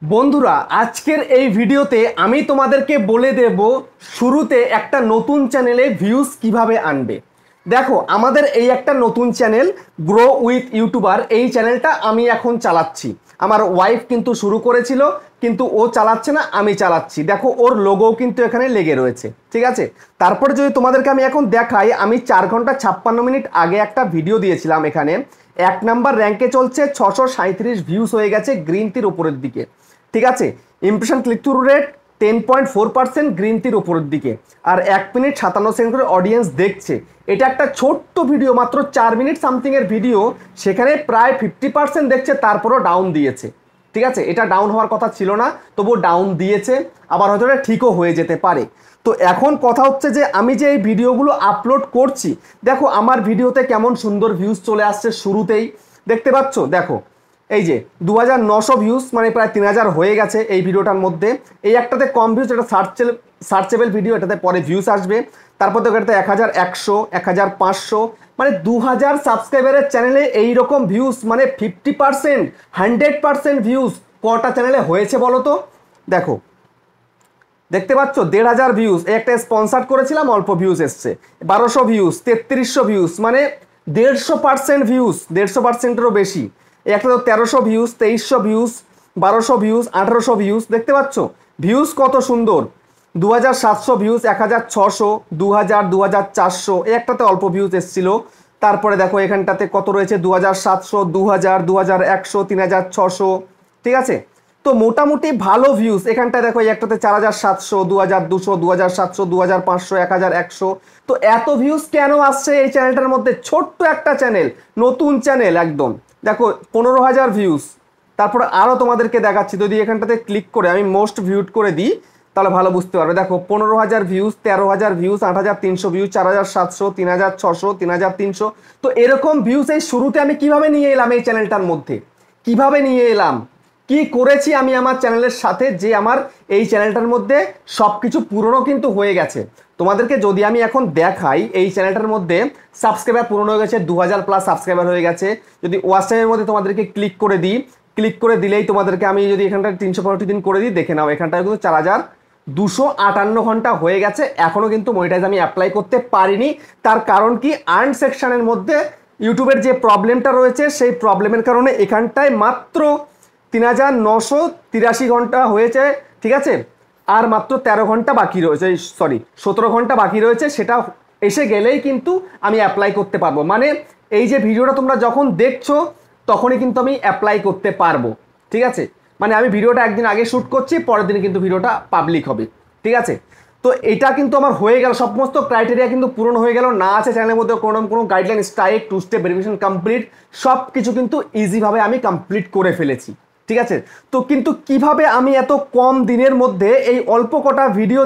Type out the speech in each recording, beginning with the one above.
বন্ধুরা আজকের এই ভিডিওতে আমি তোমাদেরকে বলে দেব শুরুতে একটা নতুন চ্যানেলে ভিউজ কিভাবে আনবে। দেখো আমাদের এই একটা নতুন চ্যানেল গ্রো উইথ ইউটিউবার, এই চ্যানেলটা আমি এখন চালাচ্ছি। আমার ওয়াইফ কিন্তু শুরু করেছিল, কিন্তু ও চালাচ্ছে না, আমি চালাচ্ছি। দেখো ওর লোগোও কিন্তু এখানে লেগে রয়েছে, ঠিক আছে। তারপরে যদি তোমাদেরকে আমি এখন দেখাই, আমি 4 ঘন্টা 56 মিনিট আগে একটা ভিডিও দিয়েছিলাম। এখানে 1 নাম্বার র্যাঙ্কে চলছে, 637 ভিউজ হয়ে গেছে গ্রিন টির উপরের দিকে, ঠিক আছে। Impression click through rate 10.4%, green টির উপরের দিকে। আর 1 মিনিট 57 সেকেন্ড করে অডিয়েন্স দেখছে। এটা একটা ছোট্ট ভিডিও, মাত্র 4 মিনিট সামথিং এর ভিডিও, সেখানে প্রায় 50% দেখছে, তারপরও ডাউন দিয়েছে, ঠিক আছে। এটা ডাউন হওয়ার কথা ছিল না, তবুও ডাউন দিয়েছে। আবার হয়তো এটা ঠিকও হয়ে যেতে পারে। তো এখন কথা হচ্ছে যে আমি যে এই ভিডিওগুলো আপলোড করছি, দেখো আমার ভিডিওতে কেমন সুন্দর ভিউজ চলে আসছে শুরুতেই, দেখতে পাচ্ছ। দেখো এই যে 2900 ভিউজ, মানে প্রায় 3000 হয়ে গেছে এই ভিডিওটার মধ্যে। এই একটাতে কম ভিউজ, এটা সার্চেবল ভিডিও, এটাতে পরে ভিউজ আসবে। তারপর দেখো এটাতে 1100, 1500, মানে 2000 সাবস্ক্রাইবারের চ্যানেলে এইরকম ভিউজ, মানে 50%, 100% ভিউজ কটা চ্যানেলে হয়েছে বলো তো। দেখো দেখতে পাচ্ছ 1500 ভিউজ, একটা স্পন্সার করেছিলাম, অল্প ভিউজ এসছে। 1200 ভিউজ, 3300 ভিউজ, মানে 150% ভিউজ, 150%-এরও বেশি। একটা তো 1300 ভিউজ, 2300 ভিউজ, 1200 ভিউজ, 1800 ভিউজ, দেখতে পাচ্ছ ভিউজ কত সুন্দর। 2700 ভিউজ, 1600, 2000, 2400, একটাতে অল্প ভিউজ এসছিল। তারপরে দেখো এখানটাতে কত রয়েছে, 2700, 2000, 2100, 3600, ঠিক আছে। তো মোটামুটি ভালো ভিউজ। এখানটায় দেখো একটাতে 4700, 2200, 2700, 2500, 1100। তো এত ভিউজ কেন আসছে এই চ্যানেলটার মধ্যে? ছোট্ট একটা চ্যানেল, নতুন চ্যানেল একদম। দেখো 15000 ভিউজ। তারপরে আরও তোমাদেরকে দেখাচ্ছি, যদি এখানটাতে ক্লিক করে আমি মোস্ট ভিউড করে দিই তাহলে ভালো বুঝতে পারবে। দেখো 15000 ভিউজ, 13000 ভিউজ, 8300 ভিউজ, 4700, 3600, 3300। তো এরকম ভিউজ এই শুরুতে আমি কিভাবে নিয়ে এলাম এই চ্যানেলটার মধ্যে, কিভাবে নিয়ে এলাম, কি করেছি আমি আমার চ্যানেলের সাথে, যে আমার এই চ্যানেলটার মধ্যে সব কিছু পুরনো কিন্তু হয়ে গেছে। তোমাদেরকে যদি আমি এখন দেখাই, এই চ্যানেলটার মধ্যে সাবস্ক্রাইবার পুরনো হয়ে গেছে, 2000+ সাবস্ক্রাইবার হয়ে গেছে। যদি ওয়াচ টাইমের মধ্যে তোমাদেরকে ক্লিক করে দিই, ক্লিক করে দিলেই তোমাদেরকে আমি যদি এখানটা 365 দিন করে দিই, দেখে নাও এখানটায় কিন্তু 4258 ঘন্টা হয়ে গেছে। এখনও কিন্তু মনিটাইজ আমি অ্যাপ্লাই করতে পারিনি। তার কারণ কি, আর্ন সেকশনের মধ্যে ইউটিউবের যে প্রবলেমটা রয়েছে, সেই প্রবলেমের কারণে এখানটায় মাত্র 3983 ঘন্টা হয়েছে, ঠিক আছে। আর মাত্র 13 ঘন্টা বাকি রয়েছে, সরি 17 ঘন্টা বাকি রয়েছে। সেটা এসে গেলেই কিন্তু আমি অ্যাপ্লাই করতে পারবো। মানে এই যে ভিডিওটা তোমরা যখন দেখছো তখনই কিন্তু আমি অ্যাপ্লাই করতে পারবো, ঠিক আছে। মানে আমি ভিডিওটা একদিন আগে শ্যুট করছি, পরের দিন কিন্তু ভিডিওটা পাবলিক হবে, ঠিক আছে। তো এটা কিন্তু আমার হয়ে গেল, সমস্ত ক্রাইটেরিয়া কিন্তু পূরণ হয়ে গেল। না আছে চ্যানেলের মধ্যে কোনো guideline, strike, 2 step verification complete, সব কিছু কিন্তু ইজিভাবে আমি কমপ্লিট করে ফেলেছি, ঠিক আছে। তো কিন্তু কিভাবে আমি এত কম দিনের মধ্যে এই অল্প কটা ভিডিও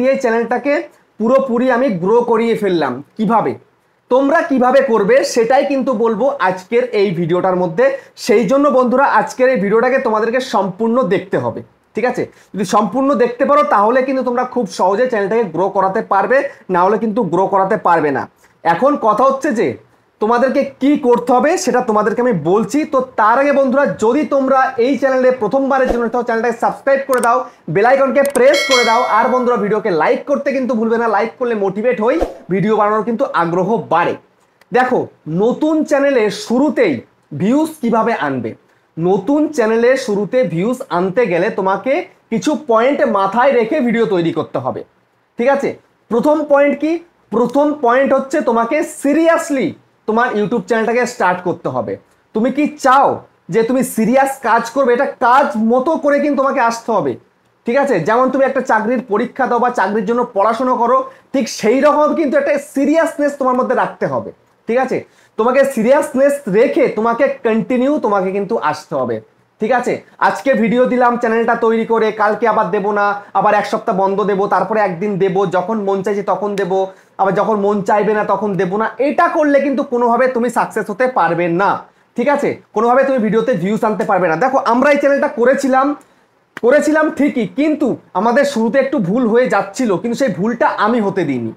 দিয়েই চ্যানেলটাকে পুরোপুরি আমি গ্রো করিয়ে ফেললাম, কিভাবে তোমরা কিভাবে করবে সেটাই কিন্তু বলবো আজকের এই ভিডিওটার মধ্যে। সেই জন্য বন্ধুরা আজকের এই ভিডিওটাকে তোমাদেরকে সম্পূর্ণ দেখতে হবে, ঠিক আছে। যদি সম্পূর্ণ দেখতে পারো তাহলে কিন্তু তোমরা খুব সহজে চ্যানেলটাকে গ্রো করাতে পারবে, না হলে কিন্তু গ্রো করাতে পারবে না। এখন কথা হচ্ছে যে তোমাদেরকে কি করতে হবে সেটা তোমাদেরকে আমি বলছি। তো তার আগে বন্ধুরা, যদি তোমরা এই চ্যানেলে প্রথমবারের জন্য চ্যানেলটাকে সাবস্ক্রাইব করে দাও, বেল আইকনকে প্রেস করে দাও। আর বন্ধুরা ভিডিওকে লাইক করতে কিন্তু ভুলবে না, লাইক করলে মোটিভেট হই, ভিডিও বানানোর কিন্তু আগ্রহ বাড়ে। দেখো নতুন চ্যানেলে শুরুতেই ভিউজ কিভাবে আনবে। নতুন চ্যানেলে শুরুতে ভিউজ আনতে গেলে তোমাকে কিছু পয়েন্ট মাথায় রেখে ভিডিও তৈরি করতে হবে, ঠিক আছে। প্রথম পয়েন্ট কি? প্রথম পয়েন্ট হচ্ছে তোমাকে সিরিয়াসলি তোমার ইউটিউব চ্যানেলটাকে স্টার্ট করতে হবে। তুমি কি চাও যে তুমি সিরিয়াস কাজ করবে, এটা কাজ মতো করে কিন্তু তোমাকে আসতে হবে, ঠিক আছে। যেমন তুমি একটা চাকরির পরীক্ষা দাও বা চাকরির জন্য পড়াশোনা করো, ঠিক সেই রকম কিন্তু একটা সিরিয়াসনেস তোমার মধ্যে রাখতে হবে, ঠিক আছে। তোমাকে সিরিয়াসনেস রেখে তোমাকে কন্টিনিউ তোমাকে কিন্তু আসতে হবে, ঠিক আছে। আজকে ভিডিও দিলাম চ্যানেলটা তৈরি করে, কালকে আবার দেবো না, আবার 1 সপ্তাহ বন্ধ দেবো, তারপরে একদিন দেবো, যখন মন চাইছে তখন দেবো, আবার যখন মন চাইবে না তখন দেবো না। এটা করলে কিন্তু কোনোভাবে তুমি সাকসেস হতে পারবে না, ঠিক আছে। কোনোভাবে তুমি ভিডিওতে ভিউজ আনতে পারবে না। দেখো আমরা এই চ্যানেলটা করেছিলাম ঠিকই, কিন্তু আমাদের শুরুতে একটু ভুল হয়ে যাচ্ছিল, কিন্তু সেই ভুলটা আমি হতে দিইনি।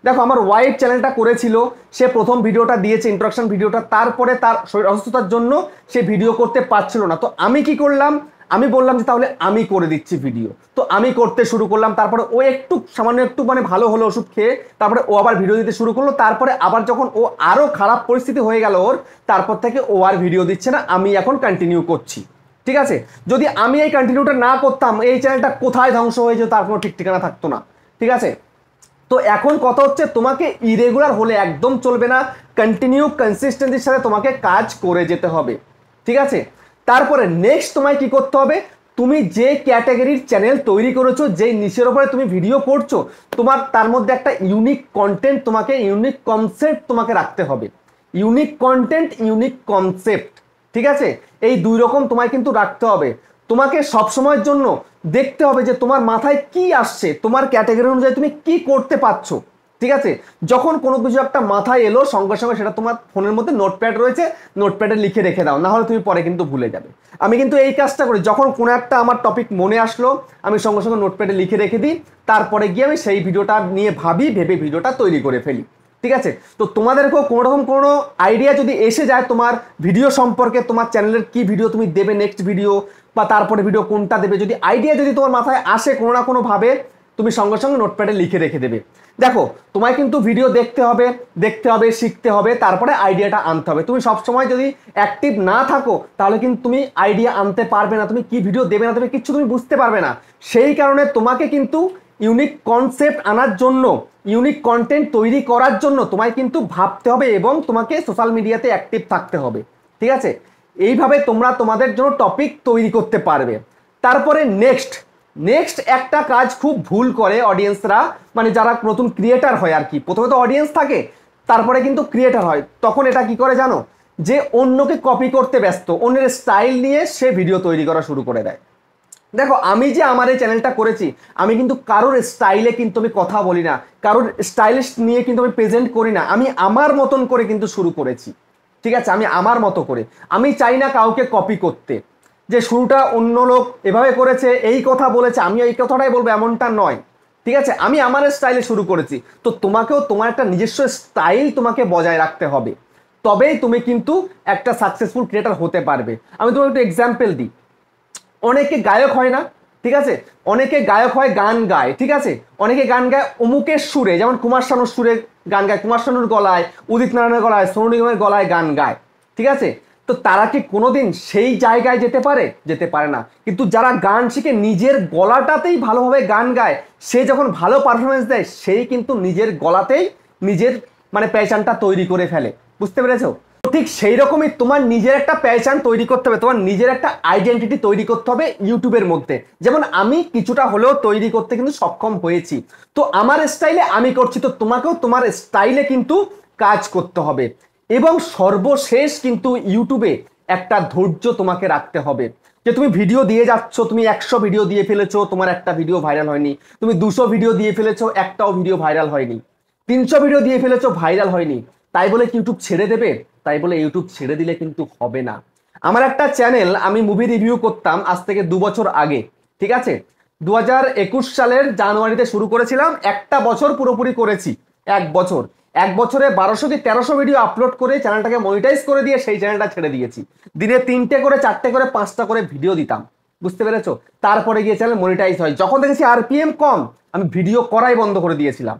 দেখো আমার ওয়াইফ চ্যানেলটা করেছিল, সে প্রথম ভিডিওটা দিয়েছে ইন্ট্রোডাকশন ভিডিওটা, তারপরে তার শরীর অসুস্থতার জন্য সে ভিডিও করতে পারছিল না। তো আমি কি করলাম, আমি বললাম যে তাহলে আমি করে দিচ্ছি ভিডিও। তো আমি করতে শুরু করলাম, তারপরে ও একটু সামান্য একটু মানে ভালো হলো ওষুধ খেয়ে, তারপরে ও আবার ভিডিও দিতে শুরু করলো। তারপরে আবার যখন ও আরো খারাপ পরিস্থিতি হয়ে গেল ওর, তারপর থেকে ও আর ভিডিও দিচ্ছে না, আমি এখন কন্টিনিউ করছি। ঠিক আছে, যদি আমি এই কন্টিনিউটা না করতাম এই চ্যানেলটা কোথায় ধ্বংস হয়ে যেত তার কোনো ঠিক ঠিকানা থাকতো না। ঠিক আছে, তো এখন কথা হচ্ছে তোমাকে ইরেগুলার হলে একদম চলবে না, কন্টিনিউ কনসিস্টেন্সির সাথে তোমাকে কাজ করে যেতে হবে। ঠিক আছে, তারপরে নেক্সট তোমায় কি করতে হবে, তুমি যে ক্যাটাগরির চ্যানেল তৈরি করেছো, যেই নিশের ওপরে তুমি ভিডিও করছো, তোমার তার মধ্যে একটা ইউনিক কন্টেন্ট, তোমাকে ইউনিক কনসেপ্ট তোমাকে রাখতে হবে। ইউনিক কন্টেন্ট, ইউনিক কনসেপ্ট, ঠিক আছে, এই দুই রকম তোমায় কিন্তু রাখতে হবে। তোমাকে সবসময়ের জন্য দেখতে হবে যে তোমার মাথায় কি আসছে, তোমার ক্যাটাগরি অনুযায়ী তুমি কি করতে পারছো। ঠিক আছে, যখন কোনো কিছু একটা মাথায় এলো সঙ্গে সঙ্গে সেটা তোমার ফোনের মধ্যে নোটপ্যাড রয়েছে, নোটপ্যাডে লিখে রেখে দাও, না হলে তুমি পরে কিন্তু ভুলে যাবে। আমি কিন্তু এই কাজটা করি, যখন কোনো একটা আমার টপিক মনে আসলো আমি সঙ্গে সঙ্গে নোটপ্যাডে লিখে রেখে দিই, তারপরে গিয়ে আমি সেই ভিডিওটা নিয়ে ভেবে ভিডিওটা তৈরি করে ফেলি। ঠিক আছে, তো তোমাদেরকেও কোনো রকম কোনো আইডিয়া যদি এসে যায় তোমার ভিডিও সম্পর্কে, তোমার চ্যানেলের কি ভিডিও তুমি দেবে নেক্সট ভিডিও, বা তারপরে ভিডিও কোনটা দেবে, যদি আইডিয়া যদি তোমার মাথায় আসে কোনো না কোনো ভাবে, তুমি সঙ্গে সঙ্গে নোটপ্যাডে লিখে রেখে দেবে। দেখো তোমায় কিন্তু ভিডিও দেখতে হবে, শিখতে হবে, তারপরে আইডিয়াটা আনতে হবে। তুমি সবসময় যদি অ্যাক্টিভ না থাকো তাহলে কিন্তু তুমি আইডিয়া আনতে পারবে না, তুমি কি ভিডিও দেবে না দেবে কিচ্ছু তুমি বুঝতে পারবে না। সেই কারণে তোমাকে কিন্তু ইউনিক কনসেপ্ট আনার জন্য, ইউনিক কন্টেন্ট তৈরি করার জন্য তোমায় কিন্তু ভাবতে হবে এবং তোমাকে সোশ্যাল মিডিয়াতে অ্যাক্টিভ থাকতে হবে। ঠিক আছে, এইভাবে তোমরা তোমাদের জন্য টপিক তৈরি করতে পারবে। তারপরে নেক্সট একটা কাজ খুব ভুল করে অডিয়েন্সরা, মানে যারা নতুন ক্রিয়েটার হয় আর কি, প্রথমে তো অডিয়েন্স থাকে তারপরে কিন্তু ক্রিয়েটার হয়, তখন এটা কি করে জানো, যে অন্যকে কপি করতে ব্যস্ত, অন্যের স্টাইল নিয়ে সে ভিডিও তৈরি করা শুরু করে দেয়। দেখো আমি যে আমার এই চ্যানেলটা করেছি, আমি কিন্তু কারোর স্টাইলে কিন্তু আমি কথা বলি না, কারোর স্টাইলিশ নিয়ে কিন্তু আমি প্রেজেন্ট করি না, আমি আমার মতন করে কিন্তু শুরু করেছি। ঠিক আছে, আমি আমার মতো করে, আমি চাই না কাউকে কপি করতে, যে শুরুটা অন্য লোক এভাবে করেছে এই কথা বলেছে আমি এই কথাটাই বলবো এমনটা নয়। ঠিক আছে, আমি আমার স্টাইলে শুরু করেছি, তো তোমাকেও তোমার একটা নিজস্ব স্টাইল তোমাকে বজায় রাখতে হবে, তবেই তুমি কিন্তু একটা সাকসেসফুল ক্রিয়েটার হতে পারবে। আমি তোমাকে একটু এক্সাম্পল দিই, অনেকে গায়ক হয় না, ঠিক আছে, অনেকে গায়ক হয় গান গায়, ঠিক আছে, অনেকে গান গায় অমুকের সুরে, যেমন কুমার শানুর সুরে গান গায়, কুমার শানুর গলায়, উদিত নারায়ণের গলায়, সোনু নিগমের গলায় গান গায়। ঠিক আছে, তো তারা কি কোনোদিন সেই জায়গায় যেতে পারে? যেতে পারে না। কিন্তু যারা গান শিখে নিজের গলাটাতেই ভালোভাবে গান গায়, সে যখন ভালো পারফরমেন্স দেয় সেই কিন্তু নিজের গলাতেই নিজের মানে পেহচানটা তৈরি করে ফেলে। বুঝতে পেরেছো? ঠিক সেই রকমই তোমার নিজের একটা পেহচান তৈরি করতে হবে, তোমার নিজের একটা আইডেন্টিটি তৈরি করতে হবে ইউটিউবের মধ্যে। যেমন আমি কিছুটা হলেও তৈরি করতে কিন্তু সক্ষম হয়েছি, তো আমার স্টাইলে আমি করছি, তো তোমাকেও তোমার স্টাইলে কিন্তু কাজ করতে হবে। এবং সর্বশেষ কিন্তু ইউটিউবে একটা ধৈর্য তোমাকে রাখতে হবে, যে তুমি ভিডিও দিয়ে যাচ্ছ, তুমি 100 ভিডিও দিয়ে ফেলেছো, তোমার একটা ভিডিও ভাইরাল হয়নি, তুমি 200 ভিডিও দিয়ে ফেলেছো, একটাও ভিডিও ভাইরাল হয়নি, 300 ভিডিও দিয়ে ফেলেছো, ভাইরাল হয়নি, তাই বলে কি ইউটিউব ছেড়ে দেবে? তাই বলে ইউটিউব ছেড়ে দিলে কিন্তু হবে না। আমার একটা চ্যানেল, আমি মুভি রিভিউ করতাম আজ থেকে 2 বছর আগে, ঠিক আছে, 2021 সালের জানুয়ারিতে শুরু করেছিলাম, একটা বছর পুরোপুরি করেছি, এক বছরে 1200 কি 1300 ভিডিও আপলোড করে চ্যানেলটাকে মনিটাইজ করে দিয়ে সেই চ্যানেলটা ছেড়ে দিয়েছি। দিনে 3টে করে 4টে করে 5টা করে ভিডিও দিতাম। বুঝতে পেরেছো? তারপরে গিয়ে চ্যানেল মনিটাইজ হয়, যখন দেখেছি আরপিএম কম আমি ভিডিও করাই বন্ধ করে দিয়েছিলাম।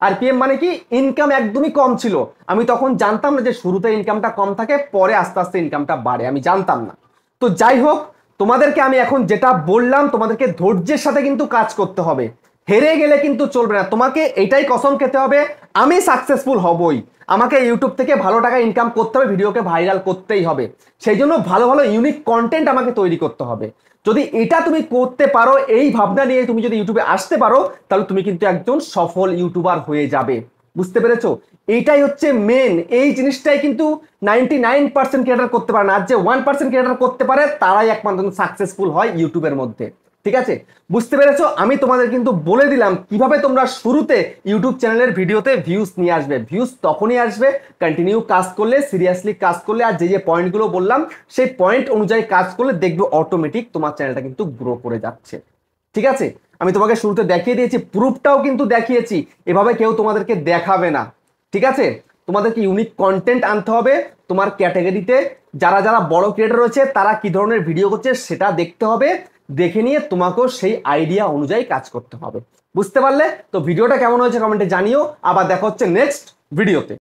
আরপিএম মানে কি, ইনকাম একদমই কম ছিল। আমি তখন জানতাম না যে শুরুতে ইনকামটা কম থাকে, পরে আস্তে আস্তে ইনকামটা বাড়ে, আমি জানতাম না। তো যাই হোক, তোমাদেরকে আমি এখন যেটা বললাম, তোমাদেরকে ধৈর্যের সাথে কিন্তু কাজ করতে হবে, হেরে গেলে কিন্তু চলবে না। তোমাকে এটাই কসম খেতে হবে, আমি সাকসেসফুল হবই, আমাকে ইউটিউব থেকে ভালো টাকা ইনকাম করতে হবে, ভিডিওকে ভাইরাল করতেই হবে, সেই জন্য ভালো ভালো ইউনিক কন্টেন্ট আমাকে তৈরি করতে হবে। যদি এটা তুমি করতে পারো, এই ভাবনা নিয়ে তুমি যদি ইউটিউবে আসতে পারো, তাহলে তুমি কিন্তু একজন সফল ইউটিউবার হয়ে যাবে। বুঝতে পেরেছো? এইটাই হচ্ছে মেন, এই জিনিসটাই কিন্তু 99% ক্রিয়েটার করতে পারে না, আর যে 1% ক্রিয়েটার করতে পারে তারাই একমাত্র সাকসেসফুল হয় ইউটিউবের মধ্যে। ঠিক আছে, বুঝতে পেরেছো? আমি তোমাদের কিন্তু বলে দিলাম কিভাবে তোমরা শুরুতে ইউটিউব চ্যানেলের ভিডিওতে ভিউজ নিয়ে আসবে। ভিউজ তখনই আসবে কন্টিনিউ কাজ করলে, সিরিয়াসলি কাজ করলে, আর যে পয়েন্টগুলো বললাম সেই পয়েন্ট অনুযায়ী কাজ করলে দেখবে অটোমেটিক তোমার চ্যানেলটা কিন্তু গ্রো করে যাচ্ছে। ঠিক আছে, আমি তোমাকে শুরুতে দেখিয়ে দিয়েছি, প্রুফটাও কিন্তু দেখিয়েছি। এভাবে কেউ তোমাদেরকে দেখাবে না, ঠিক আছে? তোমাদেরকে ইউনিক কন্টেন্ট আনতে হবে। তোমার ক্যাটাগরিতে যারা যারা বড় ক্রিয়েটর রয়েছে তারা কি ধরনের ভিডিও করছে সেটা দেখতে হবে, দেখে নিয়ে তোমাকেও সেই আইডিয়া অনুযায়ী কাজ করতে হবে। বুঝতে পারলে? তো ভিডিওটা কেমন হয়েছে কমেন্টে জানিও। আবার দেখা হচ্ছে নেক্সট ভিডিওতে।